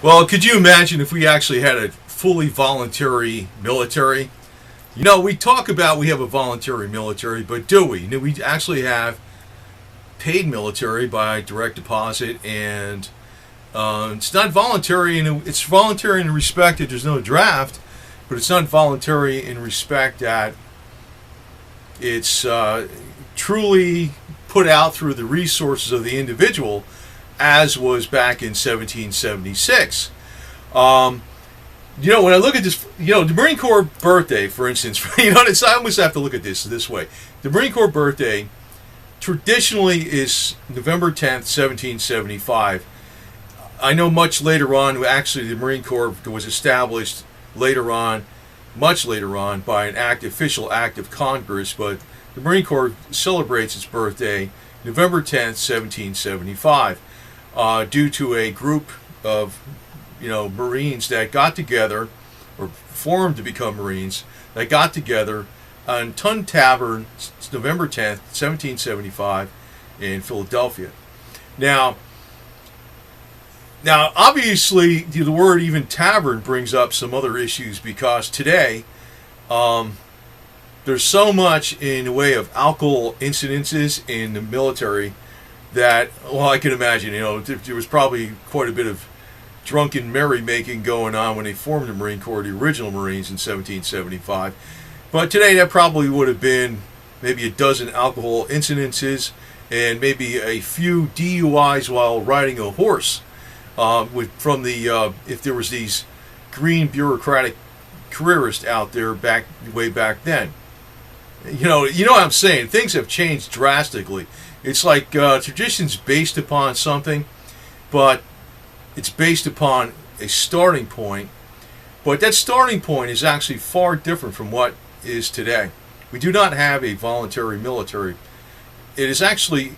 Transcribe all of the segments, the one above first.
Well, could you imagine if we actually had a fully voluntary military? We talk about we have a voluntary military, but do we? We actually have paid military by direct deposit, and it's not voluntary. It's voluntary in the respect that there's no draft, but it's not voluntary in respect that it's truly put out through the resources of the individual, as was back in 1776. When I look at this, the Marine Corps birthday, for instance, I almost have to look at this way. The Marine Corps birthday traditionally is November 10th, 1775. I know much later on, actually, the Marine Corps was established much later on, by an official act of Congress, but the Marine Corps celebrates its birthday November 10th, 1775, due to a group of Marines that got together, or formed to become Marines, that got together on Tun Tavern, November 10th, 1775, in Philadelphia. Now, obviously, the word even tavern brings up some other issues, because today, there's so much in the way of alcohol incidences in the military that, well, I can imagine, there was probably quite a bit of drunken merrymaking going on when they formed the Marine Corps, the original Marines, in 1775. But today that probably would have been maybe a dozen alcohol incidences and maybe a few DUIs while riding a horse. If there was these green bureaucratic careerists out there way back then. What I'm saying. Things have changed drastically. It's like tradition's based upon something, but it's based upon a starting point. But that starting point is actually far different from what is today. We do not have a voluntary military. It is actually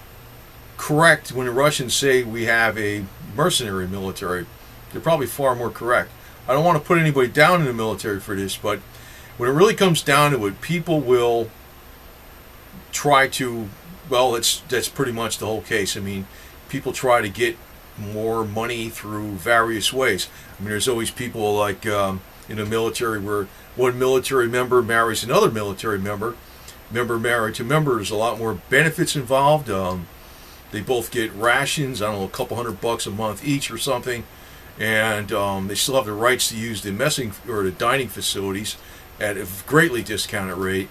correct when the Russians say we have a mercenary military. They're probably far more correct. I don't want to put anybody down in the military for this, but when it really comes down to it, people will try to, that's pretty much the whole case. People try to get more money through various ways. There's always people like in the military where one military member marries another military member. Member married to member, there's a lot more benefits involved. They both get rations, I don't know, a couple $100 a month each or something, and they still have the rights to use the messing or the dining facilities at a greatly discounted rate.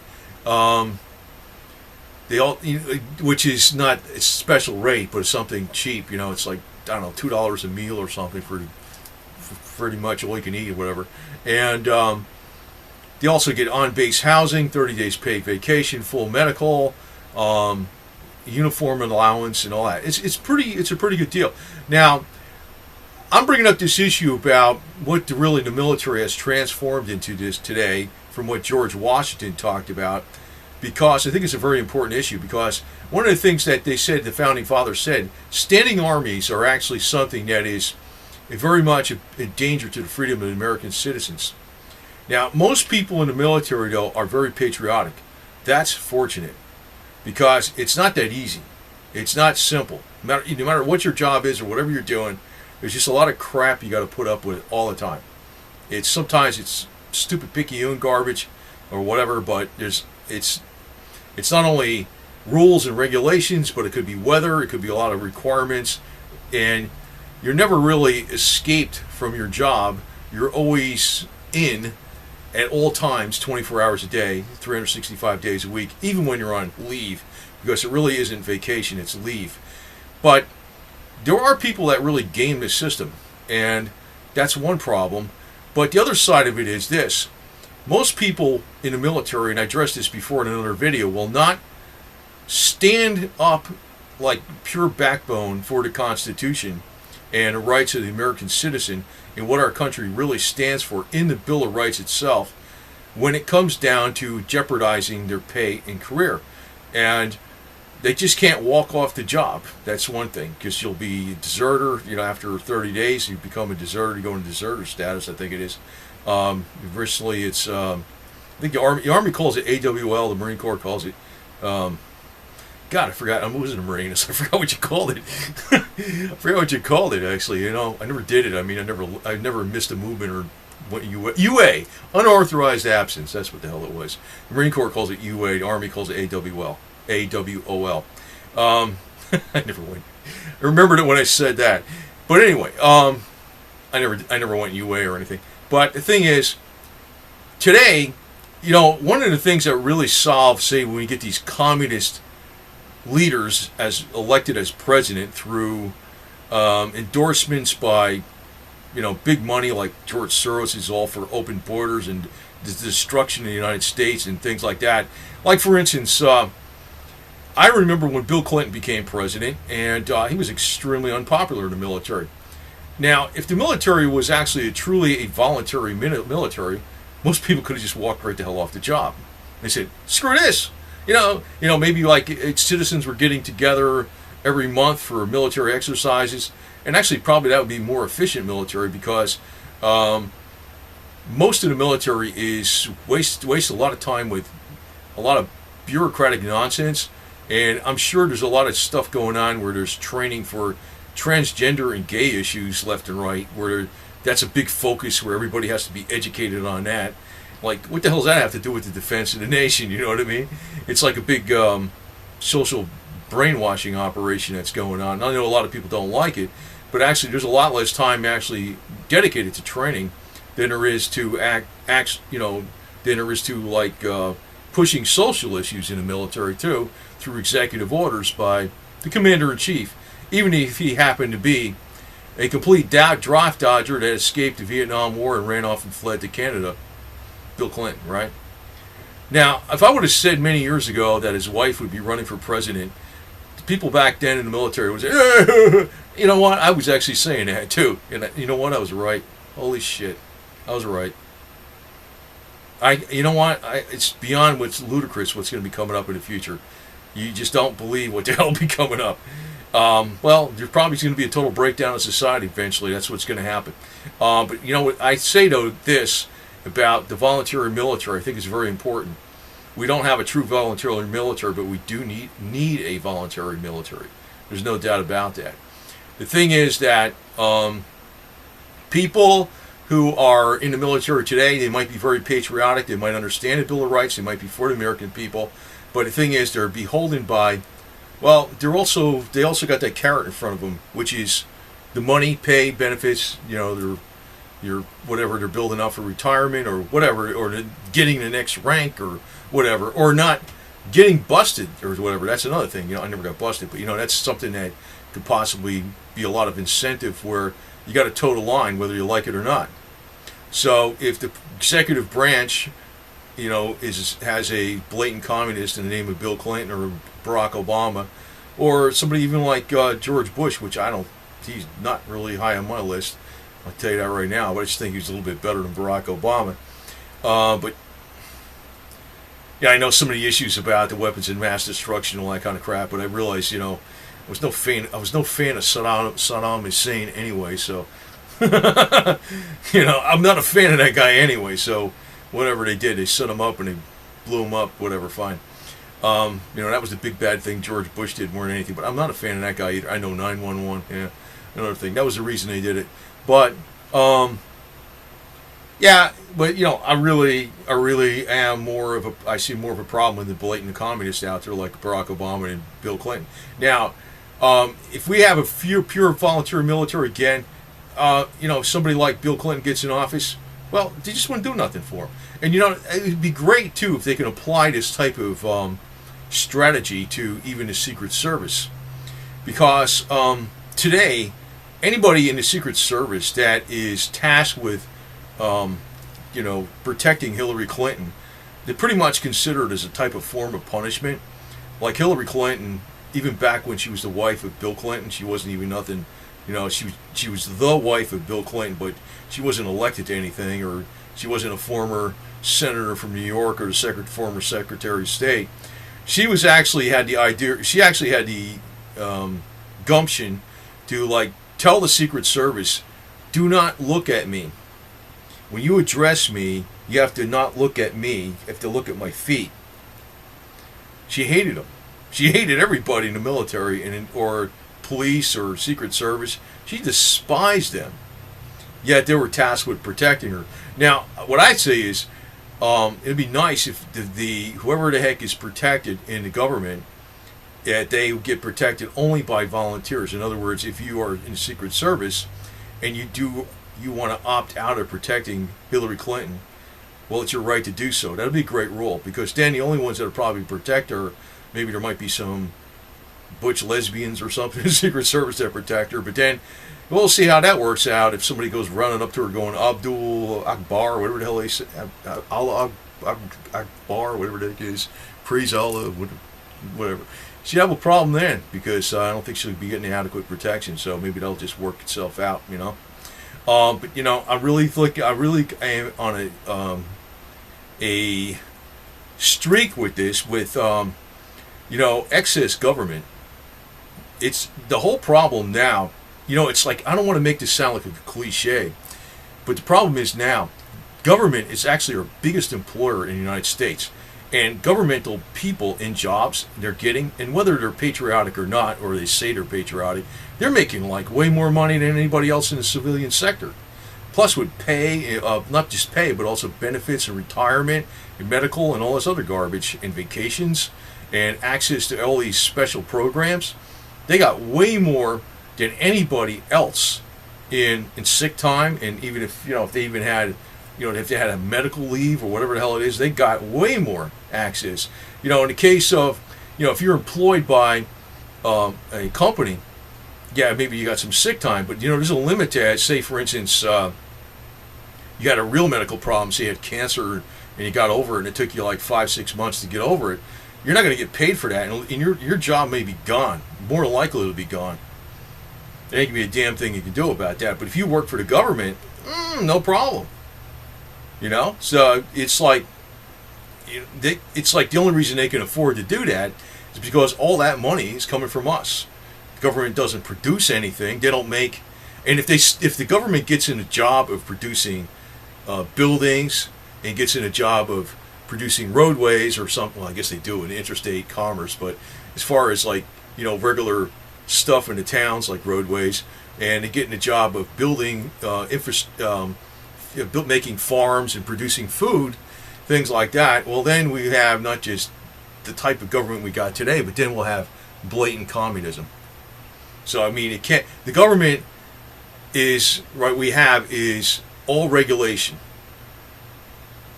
They all, which is not a special rate, but it's something cheap. It's like, I don't know, $2 a meal or something for pretty much all you can eat or whatever. And they also get on-base housing, 30 days paid vacation, full medical, uniform allowance, and all that. It's a pretty good deal. Now, I'm bringing up this issue about what really the military has transformed into this today from what George Washington talked about, because I think it's a very important issue. Because one of the things that they said, the founding fathers said, standing armies are actually something that is very much a danger to the freedom of the American citizens. Now, most people in the military, though, are very patriotic. That's fortunate, because it's not that easy. It's not simple. No matter what your job is or whatever you're doing, there's just a lot of crap you got to put up with all the time. Sometimes it's stupid picayune garbage or whatever, but it's not only rules and regulations, but it could be weather, it could be a lot of requirements, and you're never really escaped from your job. You're always in at all times, 24 hours a day, 365 days a week, even when you're on leave, because it really isn't vacation, it's leave. But there are people that really game the system, and that's one problem. But the other side of it is this. Most people in the military, and I addressed this before in another video, will not stand up like pure backbone for the Constitution and the rights of the American citizen and what our country really stands for in the Bill of Rights itself when it comes down to jeopardizing their pay and career. And they just can't walk off the job. That's one thing, because you'll be a deserter. After 30 days, you become a deserter. You go into deserter status, I think it is. Recently, I think the Army calls it AWL. The Marine Corps calls it God, I forgot. I wasn't a Marine. I forgot what you called it. I forgot what you called it. Actually, you know, I never did it. I mean, I never missed a movement or what UA, unauthorized absence. That's what the hell it was. The Marine Corps calls it UA. The Army calls it AWL. AWOL. I never went. I remembered it when I said that. But anyway, I never went UA or anything. But the thing is, today, you know, one of the things that really solves, say, when we get these communist leaders as elected as president through endorsements by, you know, big money like George Soros is all for open borders and the destruction of the United States and things like that. Like, for instance, I remember when Bill Clinton became president, and he was extremely unpopular in the military. Now, if the military was actually truly a voluntary military, most people could have just walked right the hell off the job. They said, screw this. You know, maybe like citizens were getting together every month for military exercises, and actually probably that would be more efficient military because most of the military is waste a lot of time with a lot of bureaucratic nonsense, and I'm sure there's a lot of stuff going on where there's training for transgender and gay issues left and right, where that's a big focus where everybody has to be educated on that. Like, what the hell does that have to do with the defense of the nation? You know what I mean? It's like a big social brainwashing operation that's going on. I know a lot of people don't like it, but actually there's a lot less time actually dedicated to training than there is to than there is to like pushing social issues in the military too through executive orders by the commander-in-chief, even if he happened to be a complete draft dodger that escaped the Vietnam War and ran off and fled to Canada. Bill Clinton, right? Now, if I would have said many years ago that his wife would be running for president, the people back then in the military would say, you know what? I was actually saying that too. And you know what? I was right. Holy shit. I was right. You know what? It's beyond what's ludicrous what's going to be coming up in the future. You just don't believe what the hell will be coming up. Well, there's probably going to be a total breakdown of society eventually. That's what's going to happen. But you know what? I say, though, this about the voluntary military, I think is very important. We don't have a true voluntary military, but we do need a voluntary military. There's no doubt about that. The thing is that people who are in the military today, they might be very patriotic, they might understand the Bill of Rights, they might be for the American people, but the thing is they're beholden by, well, they also got that carrot in front of them, which is the money, pay, benefits, you know, your whatever they're building up for retirement or whatever, or getting the next rank or whatever, or not getting busted or whatever. That's another thing. You know, I never got busted, but you know, that's something that could possibly be a lot of incentive where you got to toe the line whether you like it or not. So if the executive branch, you know, has a blatant communist in the name of Bill Clinton or Barack Obama, or somebody even like George Bush, which he's not really high on my list. I'll tell you that right now, but I just think he's a little bit better than Barack Obama. But yeah, I know some of the issues about the weapons of mass destruction and all that kind of crap, but I realized, you know, I was no fan of Saddam Hussein anyway, so you know, I'm not a fan of that guy anyway, so whatever they did, they set him up and they blew him up, whatever, fine. You know, that was the big bad thing George Bush did more than anything, but I'm not a fan of that guy either. I know 911, yeah, another thing. That was the reason they did it. But yeah, but you know, I really am I see more of a problem with the blatant communists out there like Barack Obama and Bill Clinton. Now, if we have a pure voluntary military again, you know, somebody like Bill Clinton gets in office, well, they just wouldn't do nothing for him. And you know, it'd be great too if they can apply this type of strategy to even the Secret Service, because today, anybody in the Secret Service that is tasked with, you know, protecting Hillary Clinton, they're pretty much considered as a type of form of punishment. Like Hillary Clinton, even back when she was the wife of Bill Clinton, she wasn't even nothing. You know, she was the wife of Bill Clinton, but she wasn't elected to anything, or she wasn't a former senator from New York or a former Secretary of State. She actually had the gumption to like tell the Secret Service, do not look at me. When you address me, you have to not look at me. You have to look at my feet. She hated him. She hated everybody in the military or police or Secret Service. She despised them. Yet they were tasked with protecting her. Now, what I'd say is, it'd be nice if the whoever the heck is protected in the government, that they get protected only by volunteers. In other words, if you are in the Secret Service and you want to opt out of protecting Hillary Clinton, well, it's your right to do so. That'd be a great rule, because then the only ones that will probably protect her, maybe there might be some butch lesbians or something in the Secret Service that protect her, but then we'll see how that works out. If somebody goes running up to her going Abdul Akbar, whatever the hell they say, Allah Akbar, whatever that is, praise Allah, whatever. She'd have a problem then, because I don't think she'll be getting adequate protection. So maybe that'll just work itself out, you know. But you know, I really am on a streak with this, with you know, excess government. It's the whole problem now. You know, it's like, I don't want to make this sound like a cliche, but the problem is now, government is actually our biggest employer in the United States. And governmental people in jobs they're getting, and whether they're patriotic or not, or they say they're patriotic, they're making like way more money than anybody else in the civilian sector. Plus with pay, not just pay, but also benefits and retirement and medical and all this other garbage and vacations and access to all these special programs. They got way more than anybody else in sick time, and even if, you know, if they even had, you know, if they had a medical leave or whatever the hell it is, they got way more access. You know, in the case of, you know, if you're employed by a company, yeah, maybe you got some sick time, but, you know, there's a limit to that. Say, for instance, you had a real medical problem, say you had cancer and you got over it, and it took you like 5-6 months to get over it. You're not going to get paid for that, and your job may be gone. More than likely it'll be gone. There ain't going to be a damn thing you can do about that. But if you work for the government, no problem. You know, so it's like, it's like the only reason they can afford to do that is because all that money is coming from us. The government doesn't produce anything. They don't make, and if the government gets in a job of producing buildings and gets in a job of producing roadways or something, well, I guess they do in interstate commerce, but as far as like, you know, regular stuff in the towns like roadways, and they get in a job of building making farms and producing food, things like that, well, then we have not just the type of government we got today, but then we'll have blatant communism. So, I mean, the government is, right, we have is all regulation.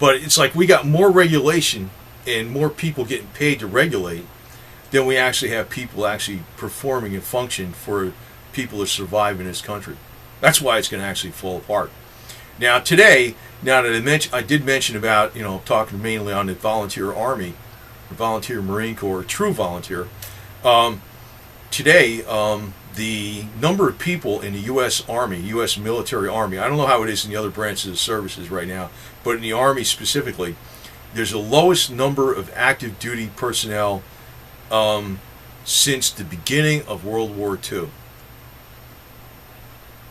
But it's like we got more regulation and more people getting paid to regulate than we actually have people actually performing and function for people to survive in this country. That's why it's going to actually fall apart. Now today, now that I did mention about, you know, talking mainly on the volunteer army, the volunteer Marine Corps, true volunteer. Today, the number of people in the U.S. Army, U.S. military army, I don't know how it is in the other branches of services right now, but in the Army specifically, there's the lowest number of active duty personnel since the beginning of World War II.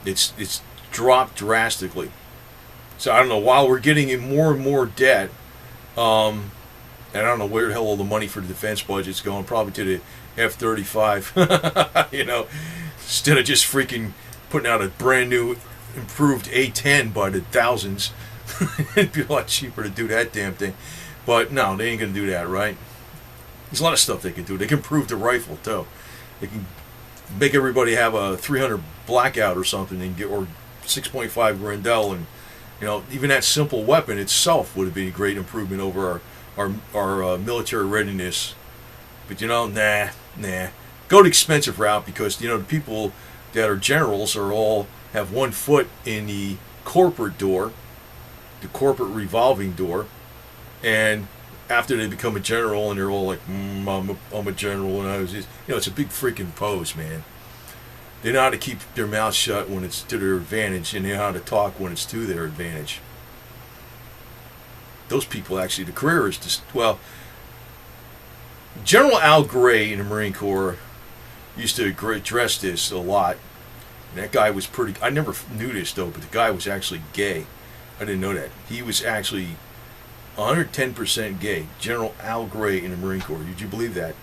It's dropped drastically. So I don't know, while we're getting in more and more debt, and I don't know where the hell all the money for the defense budget's going, probably to the F-35, you know, instead of just freaking putting out a brand new improved A-10 by the thousands. It'd be a lot cheaper to do that damn thing. But no, they ain't going to do that, right? There's a lot of stuff they can do. They can improve the rifle, too. They can make everybody have a 300 blackout or something, and get, or 6.5 Grendel, and, you know, even that simple weapon itself would have been a great improvement over our military readiness. But, you know, nah. Go the expensive route, because, you know, the people that are generals are all have one foot in the corporate door, the corporate revolving door, and after they become a general and they're all like, I'm a general, and I was just, you know, it's a big freaking pose, man. They know how to keep their mouth shut when it's to their advantage, and they know how to talk when it's to their advantage. Those people actually, the career is just, well, General Al Gray in the Marine Corps used to address this a lot. And that guy was pretty, I never knew this though, but the guy was actually gay. I didn't know that. He was actually 110% gay. General Al Gray in the Marine Corps. Did you believe that?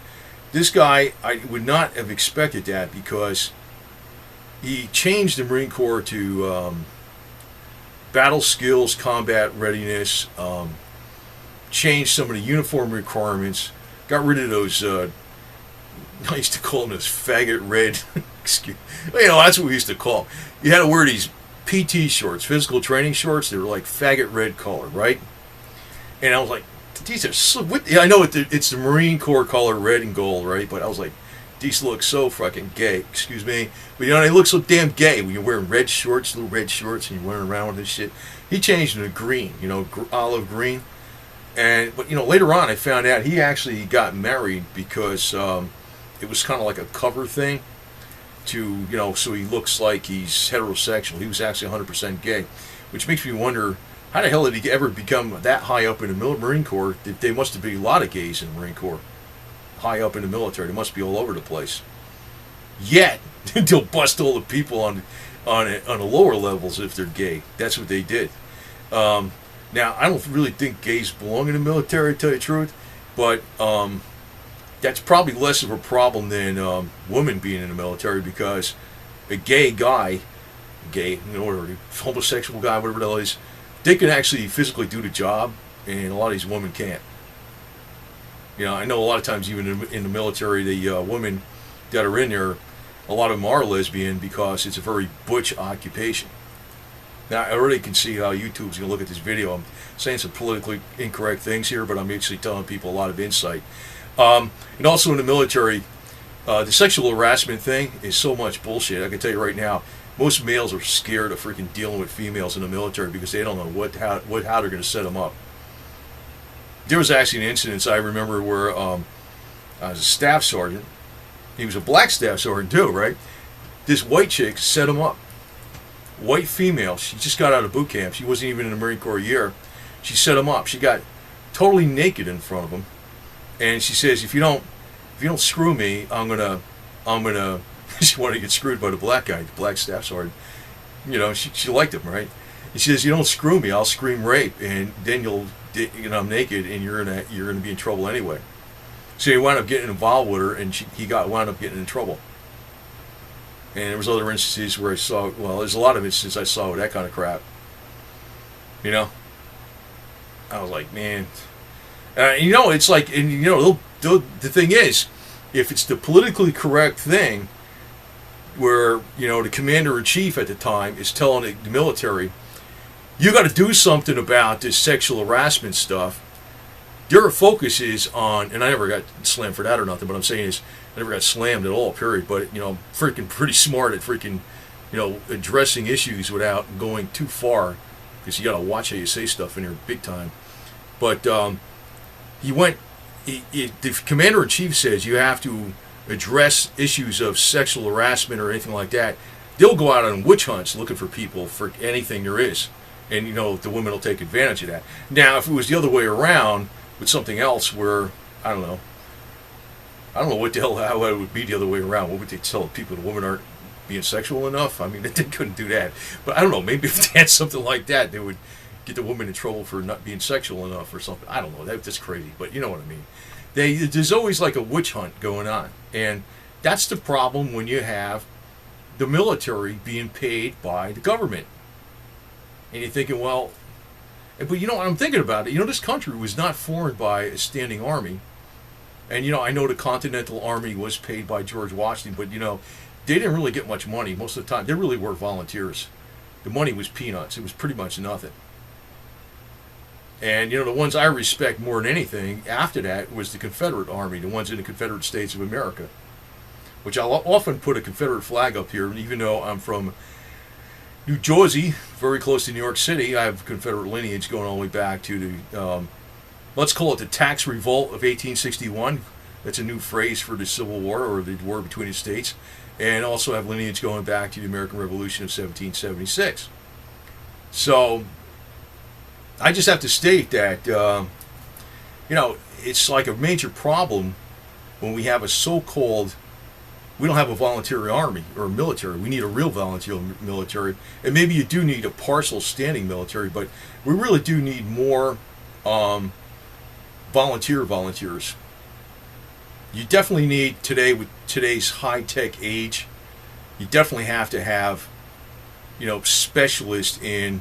This guy, I would not have expected that because he changed the Marine Corps to battle skills, combat readiness, changed some of the uniform requirements, got rid of those, I used to call them those faggot red, that's what we used to call them. You had to wear these PT shorts, physical training shorts, they were like faggot red color, right? And I was like, these are so, I know it's the Marine Corps color, red and gold, right? But I was like, these look so fucking gay, excuse me. But they look so damn gay when you're wearing red shorts, little red shorts, and you're running around with this shit. He changed them to green, olive green. But later on I found out he actually got married because it was kind of like a cover thing to, so he looks like he's heterosexual. He was actually 100% gay, which makes me wonder, how the hell did he ever become that high up in the Marine Corps? There must have been a lot of gays in the Marine Corps. High up in the military. They must be all over the place. Yet, they'll bust all the people on the lower levels if they're gay. That's what they did. Now, I don't really think gays belong in the military, to tell you the truth, but that's probably less of a problem than women being in the military, because a gay guy, or homosexual guy, whatever the hell it is, they can actually physically do the job, and a lot of these women can't. I know a lot of times even in the military, the women that are in there, a lot of them are lesbian because it's a very butch occupation. Now, I already can see how YouTube's going to look at this video. I'm saying some politically incorrect things here, but I'm actually telling people a lot of insight. And also in the military, the sexual harassment thing is so much bullshit. I can tell you right now, most males are scared of freaking dealing with females in the military because they don't know how they're going to set them up. There was actually an incident I remember where I was a staff sergeant. He was a black staff sergeant too, right? This white chick set him up. White female. She just got out of boot camp. She wasn't even in the Marine Corps a year. She set him up. She got totally naked in front of him, and she says, "If you don't screw me, I'm gonna." She wanted to get screwed by the black guy, the black staff sergeant. She liked him, right? And she says, "You don't screw me, I'll scream rape, and then I'm naked, and you're gonna be in trouble anyway." So he wound up getting involved with her, and wound up getting in trouble. And there was other instances where there's a lot of instances I saw with that kind of crap. I was like, man, it's like, and the thing is, if it's the politically correct thing, where the commander-in-chief at the time is telling the military, you got to do something about this sexual harassment stuff. Their focus is on, and I never got slammed for that or nothing, but I'm saying is, I never got slammed at all, period. But, freaking pretty smart at freaking, addressing issues without going too far, because you got to watch how you say stuff in here big time. But the commander-in-chief says you have to address issues of sexual harassment or anything like that. They'll go out on witch hunts looking for people for anything there is. And, the women will take advantage of that. Now, if it was the other way around with something else where, I don't know what the hell, how it would be the other way around. What would they tell people? The women aren't being sexual enough? I mean, they couldn't do that. But I don't know, maybe if they had something like that, they would get the woman in trouble for not being sexual enough or something. I don't know, that's crazy, but you know what I mean. There's always like a witch hunt going on. And that's the problem when you have the military being paid by the government. And you're thinking, well, but I'm thinking about it. This country was not formed by a standing army. And, I know the Continental Army was paid by George Washington, but, they didn't really get much money most of the time. They really were volunteers. The money was peanuts. It was pretty much nothing. And, the ones I respect more than anything after that was the Confederate Army, the ones in the Confederate States of America, which I'll often put a Confederate flag up here, even though I'm from New Jersey, very close to New York City. I have Confederate lineage going all the way back to the, let's call it the Tax Revolt of 1861. That's a new phrase for the Civil War, or the war between the states. And also have lineage going back to the American Revolution of 1776. So, I just have to state that, it's like a major problem when we have a so-called, we don't have a volunteer army or military. We need a real volunteer military. And maybe you do need a partial standing military, but we really do need more volunteers. You definitely need today, with today's high-tech age, you definitely have to have, specialists in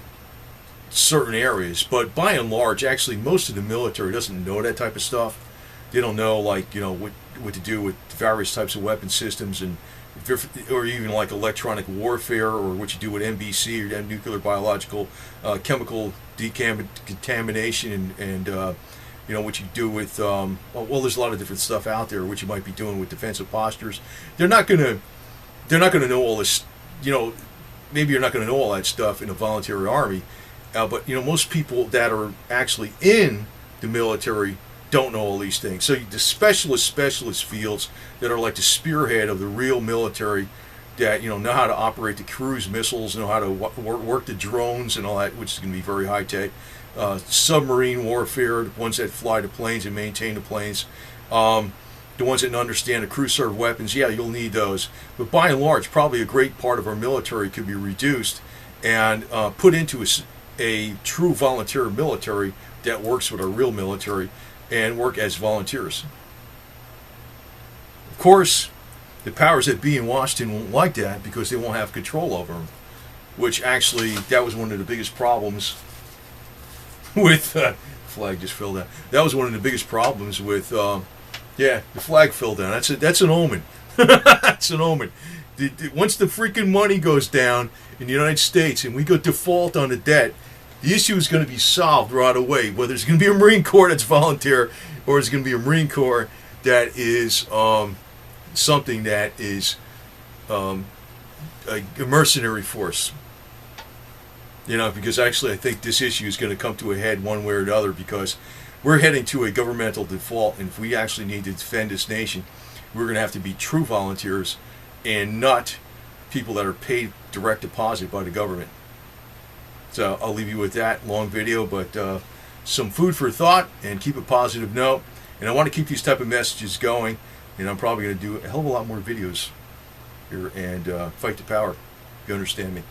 certain areas. But by and large, actually, most of the military doesn't know that type of stuff. They don't know, like, what to do with various types of weapon systems, and or even like electronic warfare, or what you do with NBC, or nuclear, biological, chemical contamination, and what you do with there's a lot of different stuff out there, what you might be doing with defensive postures. They're not gonna know all this. Maybe you're not gonna know all that stuff in a voluntary army, but most people that are actually in the military don't know all these things. So the specialist fields that are like the spearhead of the real military, that know how to operate the cruise missiles, know how to work the drones and all that, which is going to be very high tech. Submarine warfare, the ones that fly the planes and maintain the planes, the ones that understand the crew served weapons. Yeah, you'll need those. But by and large, probably a great part of our military could be reduced and put into a true volunteer military that works with our real military and work as volunteers. Of course, the powers that be in Washington won't like that, because they won't have control over them, which actually, that was one of the biggest problems with flag just fell down. That was one of the biggest problems with the flag fell down. That's an omen. That's an omen. Once the freaking money goes down in the United States and we go default on the debt, the issue is going to be solved right away. Whether it's going to be a Marine Corps that's volunteer, or it's going to be a Marine Corps that is something that is a mercenary force. Because actually I think this issue is going to come to a head one way or the other, because we're heading to a governmental default, and if we actually need to defend this nation, we're going to have to be true volunteers and not people that are paid direct deposit by the government. So I'll leave you with that long video, but some food for thought, and keep a positive note. And I want to keep these type of messages going, and I'm probably going to do a hell of a lot more videos here and fight the power, if you understand me.